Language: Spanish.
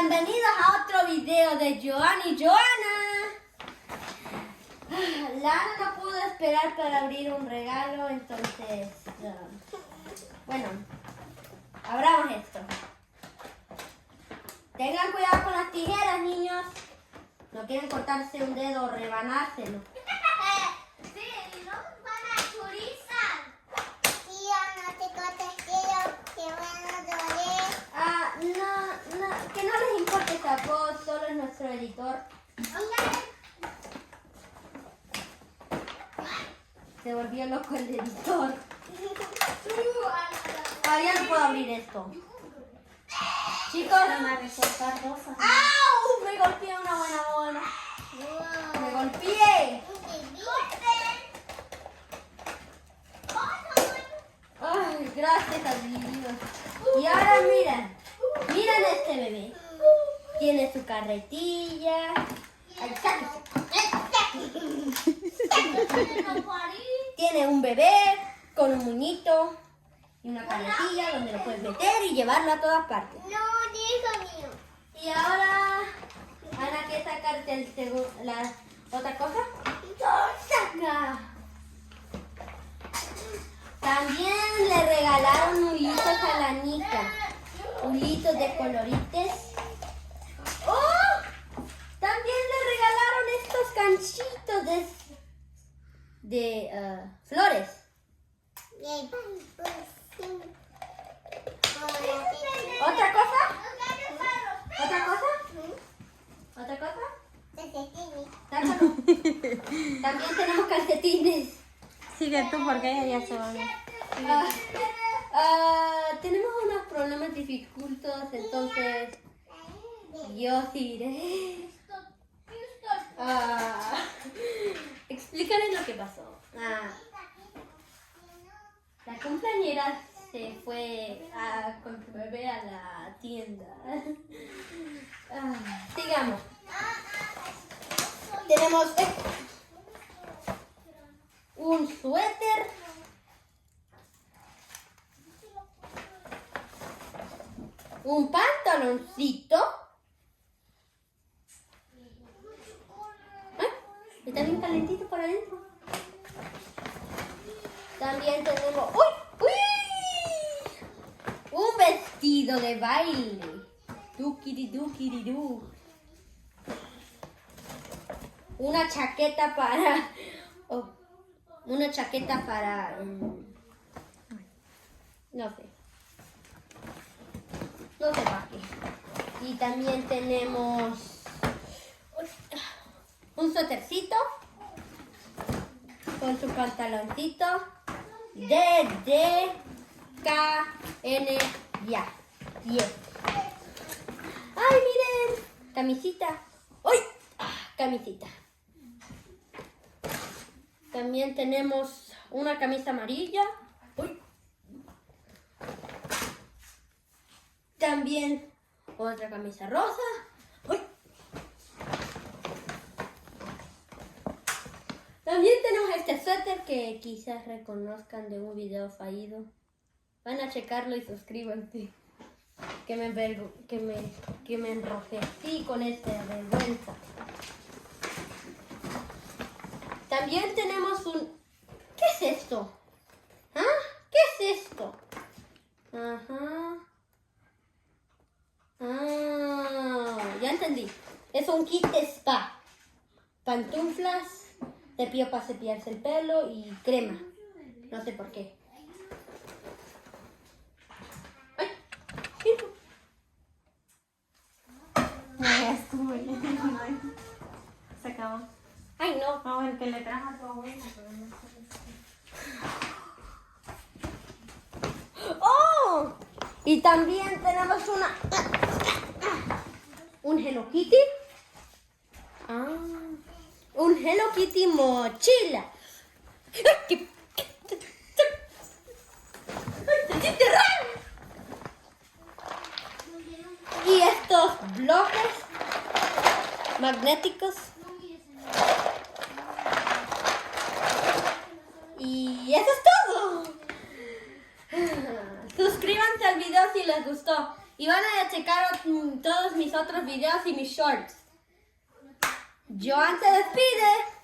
Bienvenidos a otro video de Joan y Joana. Lana no pudo esperar para abrir un regalo, entonces, bueno, abramos esto. Tengan cuidado con las tijeras, niños. No quieren cortarse un dedo o rebanárselo. Sí, no van a chorizar. Tío, no te cortes, tío, que van a doler. No, que no les importe esta voz, solo es nuestro editor. Se volvió loco el editor. Ya no puedo abrir esto. Chicos, Van a recortar cosas. ¡au! Me golpeé una buena bola. Me golpeé. Ay, gracias a Dios. Y ahora miren este bebé. Tiene su carretilla. Ay, sáquese. Tiene un bebé con un muñito y una carretilla donde lo puedes meter y llevarlo a todas partes. No, hijo mío. Y ahora, Ana, ¿quieres sacarte la otra cosa? ¡Saca! También le regalaron hulitos a la Nica. Hulitos de colorites. ¡Oh! También le regalaron estos ganchitos de flores. ¿Otra cosa? ¿Otra cosa? ¿Otra cosa? Sácalo. También tenemos calcetines. Sigue tú porque ella ya se va. Tenemos unos problemas dificultos, entonces yo seguiré. Explícales lo que pasó. La compañera se fue con su bebé a la tienda. Sigamos. Tenemos un suéter. Un pantaloncito. Está bien calentito por adentro. También tenemos un vestido de baile. Dukiridu. Una chaqueta para no sé para qué. Y también tenemos un suétercito con su pantaloncito DDKN ya. ¡Ay, miren! Camisita. ¡Uy! Camisita. También tenemos una camisa amarilla. ¡Uy! También otra camisa rosa. ¡Uy! También tenemos este suéter que quizás reconozcan de un video fallido. Van a checarlo y suscríbanse. Que me enrojecí con esta vergüenza. También tenemos un... ¿Qué es esto? ¿Qué es esto? Ya entendí. Es un kit spa. Pantuflas, cepillo para cepillarse el pelo y crema. No sé por qué. ¡Ay! Ya estuvo. Se acabó. ¡Ay, no! Vamos a ver qué le trajo a tu abuela. Pero no sé. ¡Oh! Y también tenemos un Hello Kitty. Un Hello Kitty mochila. ¡Ay, se siente raro! Y estos bloques magnéticos. Y eso es todo. Suscríbanse al video si les gustó. Y van a checar todos mis otros videos y mis shorts. Joan se despide.